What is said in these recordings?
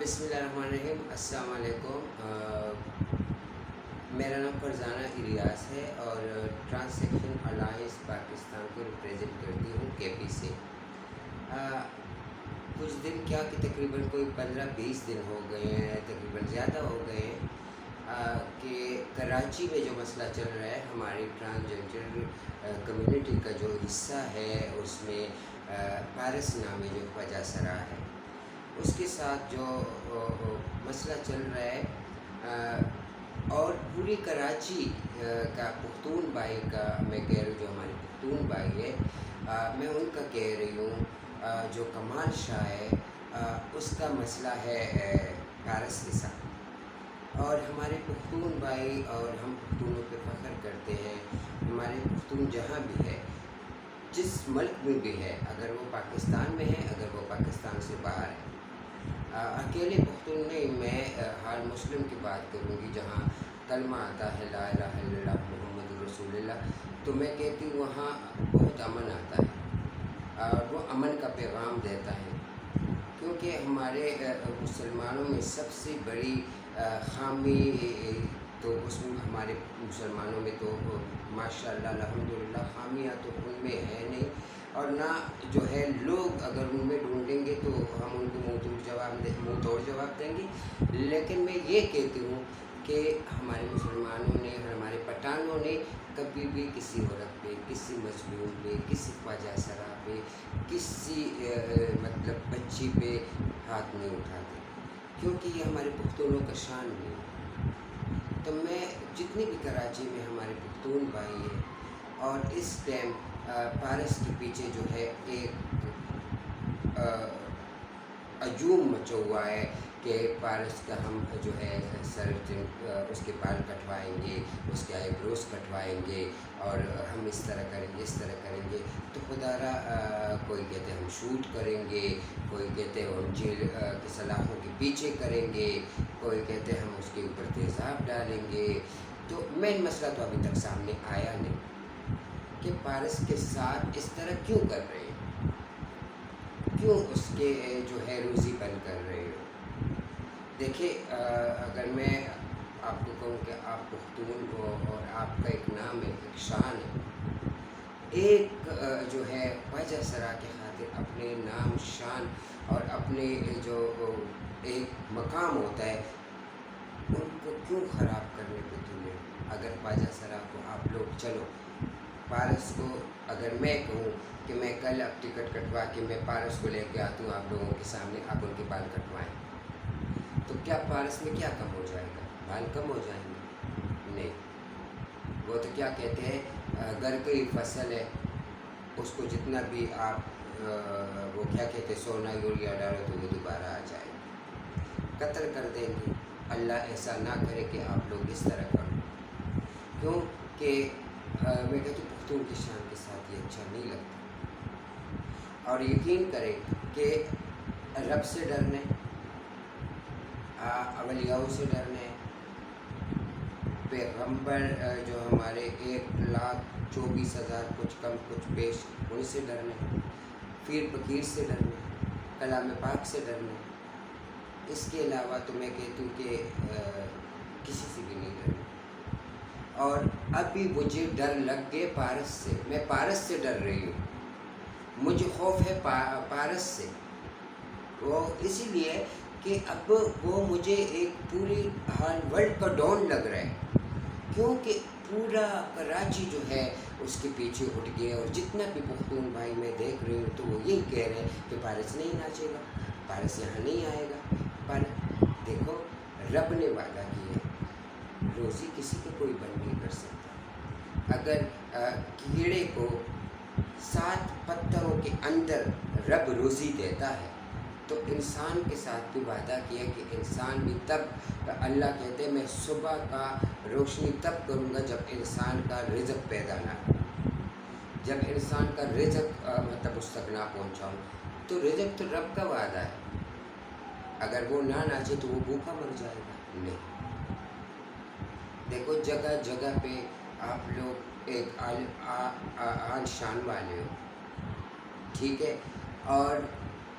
बिस्मिल्लाहिर्रहमानिर्रहीम। अस्सलाम वालेकुम। मेरा नाम फरजाना इलियास है और ट्रांससेक्शन अलायंस पाकिस्तान को रिप्रेजेंट करती हूँ केपी से। कुछ दिन क्या कि तकरीबन कोई 15-20 दिन हो गए हैं, तकरीबन ज़्यादा हो गए हैं कि कराची में जो मसला चल रहा है, हमारी ट्रांसजेंडर कम्युनिटी का जो हिस्सा है उसमें पारस नामी जो ख्वाजा सरा है उसके साथ जो मसला चल रहा है और पूरी कराची का पुख्तून भाई का मैं कह रही हूँ, जो हमारे पुख्तून भाई है मैं उनका कह रही हूँ जो कमाल शाह है उसका मसला है पारस के साथ। और हमारे पुख्तून भाई और हम पुख्तूनों पे फ़ख्र करते हैं। हमारे पुख्तून जहाँ भी है, जिस मुल्क में भी है, अगर वो पाकिस्तान में है, अगर वो पाकिस्तान से बाहर है, अकेले पुख्तून नहीं, मैं हाल मुस्लिम की बात करूँगी जहाँ कलमा आता है ला इलाहा इल्लल्लाह मुहम्मदुर रसूलुल्लाह, तो मैं कहती हूँ वहाँ बहुत अमन आता है और वो अमन का पैगाम देता है। क्योंकि हमारे मुसलमानों में सबसे बड़ी खामी तो उसमें हमारे मुसलमानों में तो माशाअल्लाह अल्हम्दुलिल्लाह खामियाँ तो उनमें है नहीं, और ना जो है लोग अगर उनमें ढूंढेंगे तो हम उनको मुँह तोड़ जवाब देंगे। लेकिन मैं ये कहती हूँ कि हमारे मुसलमानों ने, हमारे पठानों ने कभी भी किसी औरत पे, किसी मजलूम पे, किसी ख्वाजा सरा पे, किसी मतलब बच्ची पे हाथ नहीं उठाते, क्योंकि ये हमारे पुख्तूनों का शान नहीं है। तो मैं जितने भी कराची में हमारे पुख्तून भाई हैं, और इस टाइम पारस के पीछे जो है एक हजूम मचा हुआ है कि पारस का हम जो है सर उसके बाल कटवाएंगे, उसके आईब्रोज कटवाएंगे और हम इस तरह करेंगे, इस तरह करेंगे। तो खुदारा कोई कहते हैं हम शूट करेंगे, कोई कहते हैं हम जेल के सलाखों के पीछे करेंगे, कोई कहते हैं हम उसके ऊपर तेज़ाब डालेंगे। तो मेन मसला तो अभी तक सामने आया नहीं कि पारस के साथ इस तरह क्यों कर रहे हैं, क्यों उसके जो है रोज़ी बंद कर रहे हो। देखिए, अगर मैं आपको कहूँ कि आप पुख्तून हो और आपका एक नाम है, एक शान है, एक जो है ख्वाजा सरा के खातिर अपने नाम, शान और अपने जो एक मकाम होता है उनको क्यों ख़राब करने पे तुले। अगर ख्वाजा सरा को आप लोग, चलो पारस को अगर मैं कहूँ कि मैं कल अब टिकट कटवा के मैं पारस को लेके आती हूँ आप लोगों के सामने, आप उनके बाल कटवाएं, तो क्या पारस में क्या कम हो जाएगा? बाल कम हो जाएंगे? नहीं। वो तो क्या कहते हैं, घर की फसल है, उसको जितना भी आप वो क्या कहते हैं सोना यूरिया डालो तो वो दोबारा आ जाएगा, कत्ल कर देंगे। अल्लाह ऐसा ना करे कि आप लोग इस तरह करो, क्योंकि मैं कहती हूँ पुख्तून की शान के साथ ये अच्छा नहीं लगता। और यकीन करें कि रब से डरने, अवलियाओं से डरने, पैगंबर जो हमारे 1,24,000 कुछ कम कुछ बेश उनसे डरने, पीर फकीर से डरने, कलाम पाक से डरने, इसके अलावा तो मैं कहती हूँ कि किसी से भी नहीं डरना। और अभी मुझे डर लग गए पारस से, मैं पारस से डर रही हूँ, मुझे खौफ है पारस से। वो इसीलिए कि अब वो मुझे एक पूरी हाल वर्ल्ड का डॉन लग रहा है, क्योंकि पूरा कराची जो है उसके पीछे उठ गया। और जितना भी पुख्तून भाई मैं देख रही हूँ तो वो यही कह रहे हैं कि पारस नहीं नाचेगा, पारस यहाँ नहीं आएगा। पर देखो, रब ने वादा किया, रोज़ी किसी को कोई बंद नहीं कर सकता। अगर कीड़े को 7 पत्थरों के अंदर रब रोज़ी देता है, तो इंसान के साथ भी वादा किया कि इंसान भी तब, अल्लाह कहते हैं मैं सुबह का रोशनी तब करूँगा जब इंसान का रिज़्क पैदा ना हो, जब इंसान का रिज़्क मतलब उस तक ना पहुँचाऊँ। तो रिज़्क तो रब का वादा है, अगर वो ना नाचे तो वो भूखा मर जाएगा। नहीं, देखो जगह जगह पे आप लोग एक आन शान वाले हो, ठीक है, और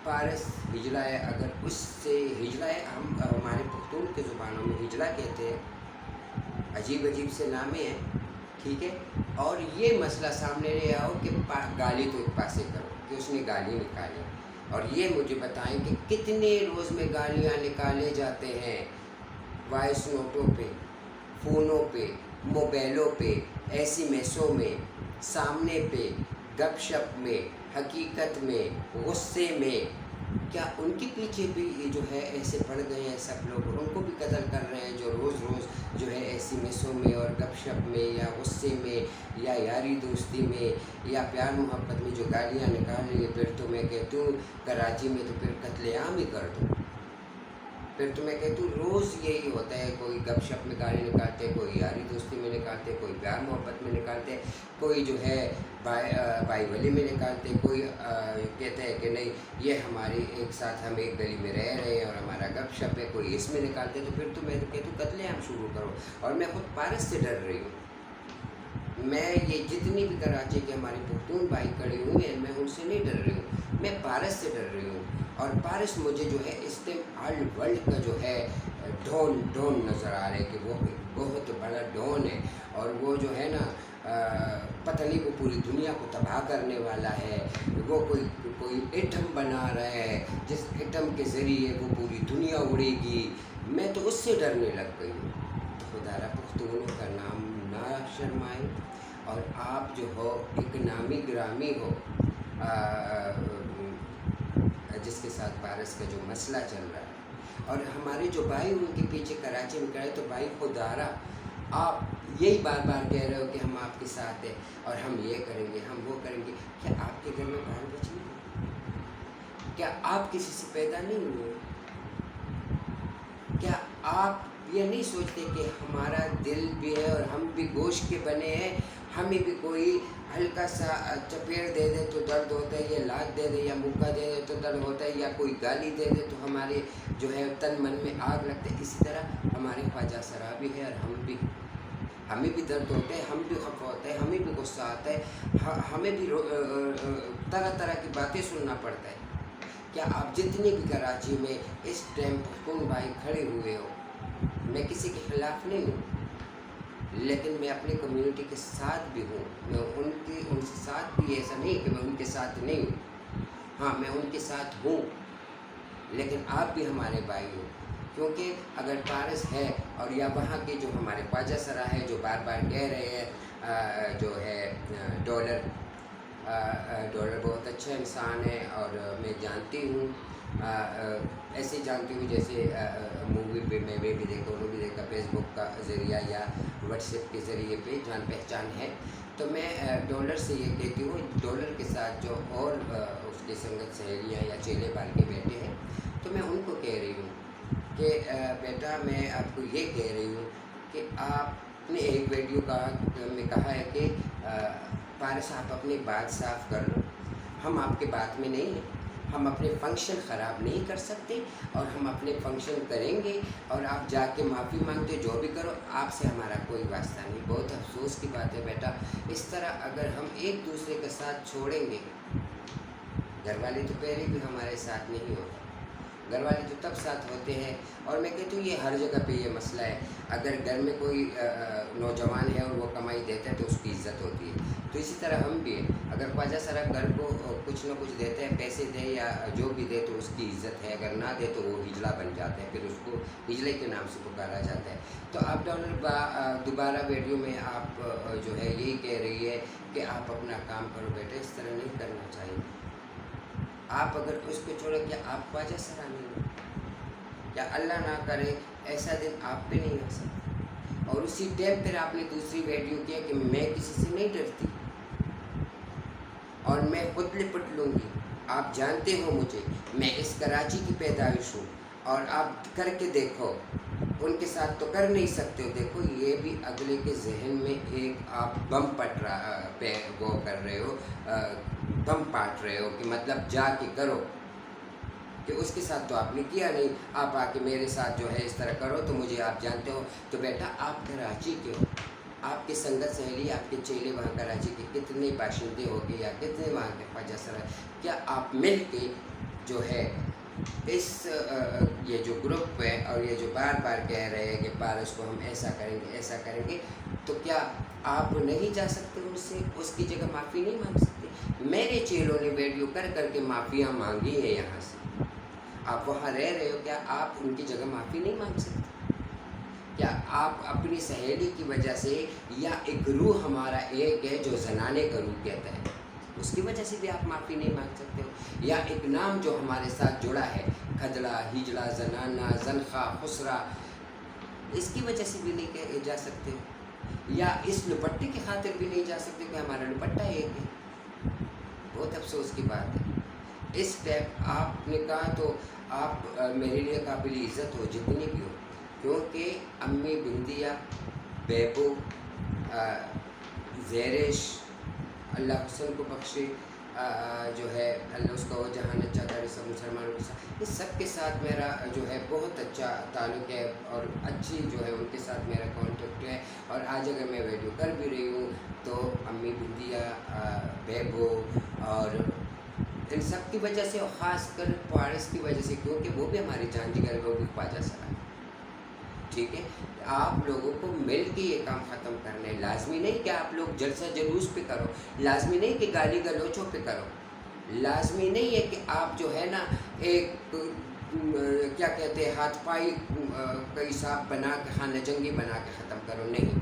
पारस हिजला है, अगर उससे हिजला है, हम हमारे पख्तून के ज़ुबानों में हिजला कहते हैं, अजीब अजीब से नामे हैं, ठीक है। और ये मसला सामने ले आओ कि गाली तो एक पासे करो कि उसने गाली निकाली, और ये मुझे बताएं कि कितने रोज़ में गालियाँ निकाले जाते हैं, वॉइस नोटों पे, फ़ोनों पे, मोबाइलों पे, एसएमएसों में, सामने पे, गपशप में, हकीकत में, गुस्से में। क्या उनके पीछे भी ये जो है ऐसे पड़ गए हैं सब लोग, उनको भी कत्ल कर रहे हैं जो रोज़ रोज़ जो है एसएमएसों में और गपशप में या गुस्से में या यारी दोस्ती में या प्यार मोहब्बत में जो गालियाँ निकाल रही है। फिर तो मैं कहती हूँ कराची में तो फिर कत्लेआम ही कर दो। फिर तो मैं कहती हूँ रोज़ यही होता है, कोई गपशप में गाली निकालते हैं, कोई यारी दोस्ती में निकालते हैं, कोई प्यार मोहब्बत में निकालते हैं, कोई जो है भाई वली में निकालते हैं, कोई कहते हैं कि नहीं ये हमारी एक साथ हम एक गली में रह रहे हैं और हमारा गपशप है, कोई इसमें निकालते हैं। तो फिर तो मैं तो कहती हूँ कत्लेआम शुरू करो। और मैं खुद पारस से डर रही हूँ। मैं ये जितनी भी कराची के हमारे पुख्तून भाई खड़े हुए हैं, मैं उनसे नहीं डर रही हूँ, मैं पारस से डर रही हूँ। और पारस मुझे जो है इस टाइम ऑल वर्ल्ड का जो है डॉन नज़र आ रहा है कि वो बहुत बड़ा डॉन है, और वो जो है ना पता नहीं वो पूरी दुनिया को तबाह करने वाला है। वो कोई एटम बना रहा है जिस एटम के ज़रिए वो पूरी दुनिया उड़ेगी। मैं तो उससे डरने लग गई हूँ। तो खुदारा पुख्तूनों का नाम ना शर्माए, और आप जो हो एक नामी ग्रामी हो जिसके साथ पारस का जो मसला चल रहा है, और हमारे जो भाई उनके पीछे कराची में खड़े, तो भाई खुदारा आप यही बार बार कह रहे हो कि हम आपके साथ हैं और हम ये करेंगे, हम वो करेंगे। क्या आपके घर में बाल बच्चे नहीं? क्या आप किसी से पैदा नहीं हुए? क्या आप ये नहीं सोचते कि हमारा दिल भी है और हम भी गोश्त के बने हैं, हमें भी कोई हल्का सा चपेट दे दे तो दर्द होता है, या लात दे दे या मुक्का दे दे तो दर्द होता है, या कोई गाली दे दे तो हमारे जो है तन मन में आग लगता है। इसी तरह हमारे ख्वाजा सरा भी है और हमें भी दर्द होता है, हम भी खफा होता है, हमें भी गुस्सा आता है, हमें भी तरह तरह की बातें सुनना पड़ता है। क्या आप जितने भी कराची में इस टाइम पुख्तून भाई खड़े हुए हो, मैं किसी के ख़िलाफ़ नहीं हूँ, लेकिन मैं अपनी कम्युनिटी के साथ भी हूँ। मैं उनके साथ भी, ऐसा नहीं कि मैं उनके साथ नहीं हूँ, हाँ मैं उनके साथ हूँ, लेकिन आप भी हमारे भाई हो। क्योंकि अगर पारस है और या वहाँ के जो हमारे ख्वाजा सरा है जो बार बार कह रहे हैं जो है डॉलर बहुत अच्छा इंसान है, और मैं जानती हूँ ऐसे जानती हूँ जैसे मूवी पे मैं भी देखा, उन्होंने भी देखा, फेसबुक का ज़रिया या व्हाट्सएप के ज़रिए पे जान पहचान है। तो मैं डॉलर से ये कहती हूँ, डॉलर के साथ जो और उसकी संगत सहेलियाँ या चेले बाल के बेटे हैं, तो मैं उनको कह रही हूँ कि बेटा मैं आपको ये कह रही हूँ कि आपने एक वीडियो में कहा है कि पारस आप अपनी बात साफ कर लो, हम आपके बात में नहीं हैं, हम अपने फंक्शन ख़राब नहीं कर सकते, और हम अपने फंक्शन करेंगे, और आप जाके माफ़ी मांगते जो भी करो, आपसे हमारा कोई वास्ता नहीं। बहुत अफसोस की बात है बेटा, इस तरह अगर हम एक दूसरे का साथ छोड़ेंगे, घर वाले तो पहले भी हमारे साथ नहीं होते, घर वाले तो तब साथ होते हैं। और मैं कहती हूँ ये हर जगह पे ये मसला है, अगर घर में कोई नौजवान है और वो कमाई देता है तो उसकी इज़्ज़त होती है। तो इसी तरह हम भी हैं, अगर ख्वाजा सरा घर को कुछ ना कुछ देते हैं, पैसे दे या जो भी दे, तो उसकी इज़्ज़त है, अगर ना दे तो वो हिजला बन जाता है, फिर उसको हिजले के नाम से पुकारा जाता है। तो आप डॉलर दोबारा वीडियो में आप जो है यही कह रही है कि आप अपना काम करो बेटा, इस तरह नहीं करना चाहिए। आप अगर उसको छोड़ो, क्या आप ख्वाजा सरा नहीं हो? क्या अल्लाह ना करे ऐसा दिन आप पे नहीं आ सकता? और उसी टाइम फिर आपने दूसरी वीडियो किया कि मैं किसी से नहीं डरती और मैं खुद लिपट लूँगी। आप जानते हो मुझे, मैं इस कराची की पैदाइश हूँ, और आप करके देखो, उनके साथ तो कर नहीं सकते हो। देखो ये भी अगले के जहन में एक आप बम पट रहा पे वो कर रहे हो, बम पाट रहे हो कि मतलब जाके करो, कि उसके साथ तो आपने किया नहीं, आप आके मेरे साथ जो है इस तरह करो तो मुझे आप जानते हो। तो बेटा आप कराची के हो, आपके संगत सहेली, आपके चेले वहाँ कराची के कितने बाशिंदे हो गए या कितने वहाँ के ख्वाजा सरा, क्या आप मिल के جو ہے اس یہ جو گروپ ہے اور یہ جو بار بار کہہ رہے ہیں کہ پارس کو ہم ایسا کریں گے، تو کیا آپ نہیں جا سکتے ان سے، اس کی جگہ معافی نہیں مانگ سکتے؟ میرے چیلوں نے ویڈیو کر کے معافیاں مانگی ہے یہاں سے، آپ وہاں رہ رہے ہو، کیا آپ ان کی جگہ معافی نہیں مانگ سکتے؟ کیا آپ اپنی سہیلی کی وجہ سے، یا ایک روح ہمارا ایک ہے جو زنانے کا روح کہتا ہے، اس کی وجہ سے بھی آپ معافی نہیں مانگ سکتے ہو؟ یا ایک نام جو ہمارے ساتھ جڑا ہے، کھدڑا، ہجڑا، زنانہ، زنخا، خسرا، اس کی وجہ سے بھی نہیں جا سکتے ہو؟ یا اس دوپٹے کی خاطر بھی نہیں جا سکتے کہ ہمارا دوپٹہ ایک ہے؟ بہت افسوس کی بات ہے۔ اس ٹائپ آپ نے کہا تو آپ میرے لیے قابل عزت ہو جتنی بھی ہو، کیونکہ امی بندیا، بیبو، زیرش، اللہ حسن کو بخشے، جو ہے اللہ اس کا وہ جہانت چاہتا ہے، سب مسلمانوں کے ساتھ، اس سب کے ساتھ میرا جو ہے بہت اچھا تعلق ہے، اور اچھی جو ہے ان کے ساتھ میرا کانٹیکٹ ہے۔ اور آج اگر میں ویڈیو کر بھی رہی ہوں تو امی بندیا، بیبو اور ان سب کی وجہ سے، اور خاص کر پارس کی وجہ سے، کیونکہ وہ بھی ہماری جان جگر ہے، وہ بھی خواجہ سرا ہے، ٹھیک ہے؟ آپ لوگوں کو مل کے یہ کام ختم کرنا ہے۔ لازمی نہیں کہ آپ لوگ جلسہ جلوس پہ کرو، لازمی نہیں کہ گالی گلوچوں پہ کرو، لازمی نہیں ہے کہ آپ جو ہے نا ایک کیا کہتے ہیں ہاتھ پائی کا حساب بنا کے، خانہ جنگی بنا کے ختم کرو، نہیں۔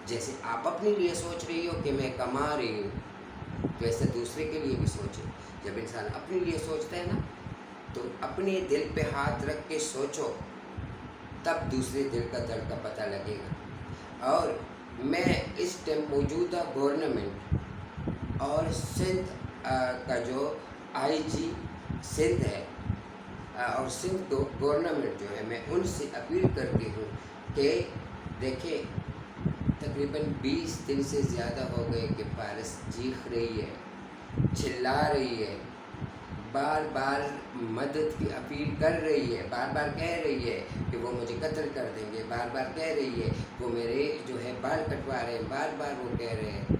جیسے آپ اپنے لیے سوچ رہی ہو کہ میں کما رہی ہوں، تو ایسے دوسرے کے لیے بھی سوچے۔ جب انسان اپنے لیے سوچتا ہے نا، تو اپنے دل پہ ہاتھ رکھ کے سوچو، تب دوسرے دل کا درد کا پتہ لگے گا۔ اور میں اس ٹائم موجودہ گورنمنٹ اور سندھ کا جو آئی جی سندھ ہے، اور سندھ کو گورنمنٹ جو ہے، میں ان سے اپیل کرتی ہوں کہ دیکھیں، تقریباً 20 دن سے زیادہ ہو گئے کہ پارس چیخ رہی ہے، چلا رہی ہے، بار بار مدد کی اپیل کر رہی ہے، بار بار کہہ رہی ہے کہ وہ مجھے قتل کر دیں گے، بار بار کہہ رہی ہے وہ میرے جو ہے بال کٹوا رہے ہیں، بار بار وہ کہہ رہے ہیں۔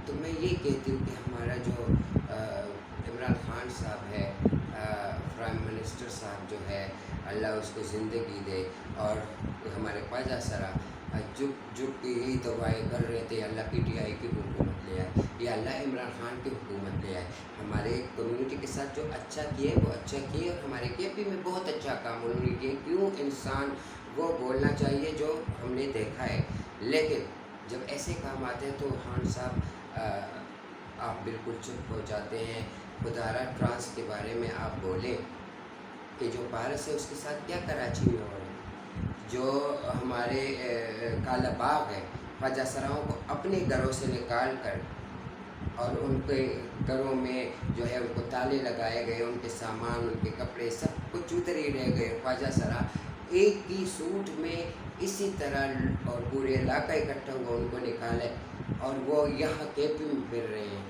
تو میں یہ کہتی ہوں کہ ہمارا جو عمران خان صاحب ہے، پرائم منسٹر صاحب جو ہے، اللہ اس کو زندگی دے، اور ہمارے خواجہ سرا جھک یہی دعائیں کر رہے تھے، اللہ پی ٹی آئی کی حکومت لے آئے، یا اللہ عمران خان کی حکومت لے آئے، ہمارے کمیونٹی کے ساتھ جو اچھا کیے وہ اچھا کیے، اور ہمارے کے پی میں بہت اچھا کام انہوں نے کیے۔ کیوں انسان وہ بولنا چاہیے جو ہم نے دیکھا ہے، لیکن جب ایسے کام آتے ہیں تو خان صاحب آپ بالکل چپ ہو جاتے ہیں۔ خدارہ ٹرانس کے بارے میں آپ بولیں کہ جو پارس ہے اس کے ساتھ کیا کراچی میں ہو رہا ہے، جو ہمارے کالا باغ ہے، خواجہ سراؤں کو اپنے گھروں سے نکال کر، اور ان کے گھروں میں جو ہے ان کو تالے لگائے گئے، ان کے سامان، ان کے کپڑے سب کچھ ادھر ہی رہ گئے۔ خواجہ سرا ایک ہی سوٹ میں اسی طرح، اور پورے علاقہ اکٹھا ہوا ان کو نکالے، اور وہ یہاں کے پی میں پھر رہے ہیں،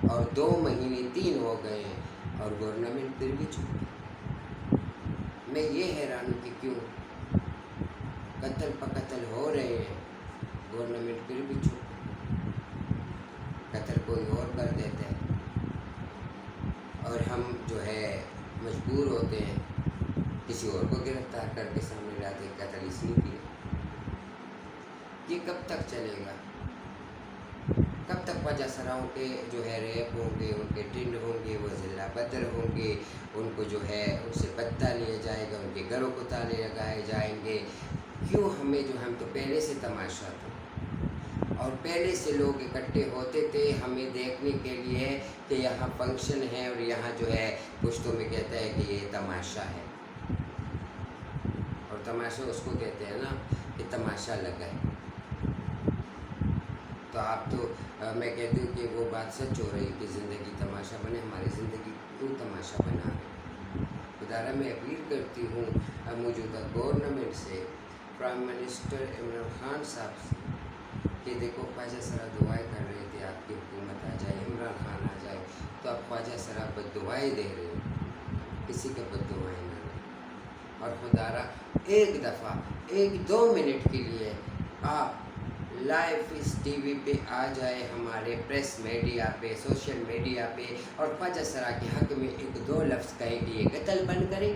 اور 2 مہینے 3 ہو گئے ہیں، اور گورنمنٹ پھر بھی چپ۔ میں یہ حیران ہوں کہ کیوں قتل پقتل ہو رہے ہیں، گورنمنٹ پھر بھی چپ، قتل کوئی اور کر دیتا ہے، اور ہم جو ہے مجبور ہوتے ہیں کسی اور کو گرفتار کر کے سامنے لاتے ہیں، قتل اس نے کیا۔ یہ کب تک چلے گا؟ کب تک خواجہ سراؤں کے جو ہے ریپ ہوں گے، ان کے ٹنڈ ہوں گے، وہ ضلع بدر ہوں گے، ان کو جو ہے ان سے بدلہ لیا جائے گا، ان کے گھروں کو تالے لگائے جائیں گے؟ کیوں ہمیں جو ہم تو پہلے سے تماشا تھا، اور پہلے سے لوگ اکٹھے ہوتے تھے ہمیں دیکھنے کے لیے کہ یہاں فنکشن ہے، اور یہاں جو ہے پشتوں میں کہتا ہے کہ یہ تماشا ہے، اور تماشا اس کو کہتے ہیں نا کہ تماشا لگا ہے۔ تو آپ تو میں کہتی ہوں کہ وہ بات سچ ہو رہی کہ زندگی تماشا بنے، ہماری زندگی کیوں تماشا بنا ہے؟ خدارہ میں اپیل کرتی ہوں موجودہ گورنمنٹ سے، پرائم منسٹر عمران خان صاحب سے، کہ دیکھو خواجہ سرا دعائیں کر رہے تھے آپ کی حکومت آ جائے، عمران خان آ جائے، تو آپ خواجہ سرا بد دعائیں دے رہے ہیں، کسی کے بد دعائیں نہ دیں، اور خدارہ ایک دفعہ 1-2 منٹ کے لیے آپ लाइव इस टीवी पे आ जाए, हमारे प्रेस मीडिया पे, सोशल मीडिया पे, और ख्वाजा सरा के हक़ में एक दो लफ्ज़ कहे कि ये कत्ल बंद करें,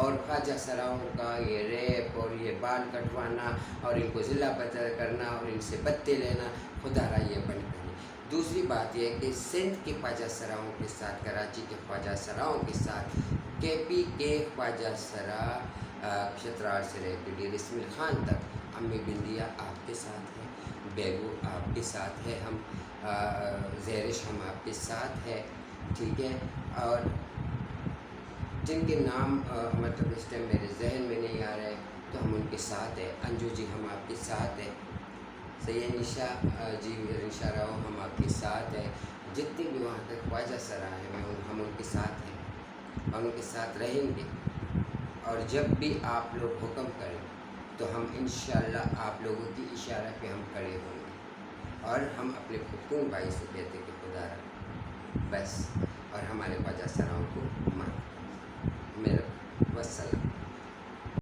और ख्वाजा सराओं का ये रेप और ये बाल कटवाना और इनको ज़िला बदल करना और इनसे पत्ते लेना खुदारा ये बंद करें। दूसरी बात यह है कि सिंध के ख्वाजा सराओं के साथ, कराची के ख्वाजा सराओं के साथ, KP के ख्वाजा सरा शतरार से रह के डी रस्मिल ख़ान तक, अम्मी बिंदिया आपके साथ है, बेगू आपके साथ है, हम ज़ेरिश हम आपके साथ है, ठीक है। और जिनके नाम मतलब इस टाइम मेरे जहन में नहीं आ रहे तो हम उनके साथ हैं। अंजू जी हम आपके साथ हैं, सैयद निशा जी निशा राव हम आपके साथ हैं। जितने भी वहाँ तक ख्वाजा सरा हैं हम उनके साथ हैं और उनके साथ रहेंगे। और जब भी आप लोग हुक्म करें तो हम इंशाअल्लाह आप लोगों की इशारा पे हम खड़े होंगे और हम अपने पुख्तून भाई से कहते कि खुदा बस, और हमारे ख्वाजा सराओं को माफ़। मेरा वस्सलाम।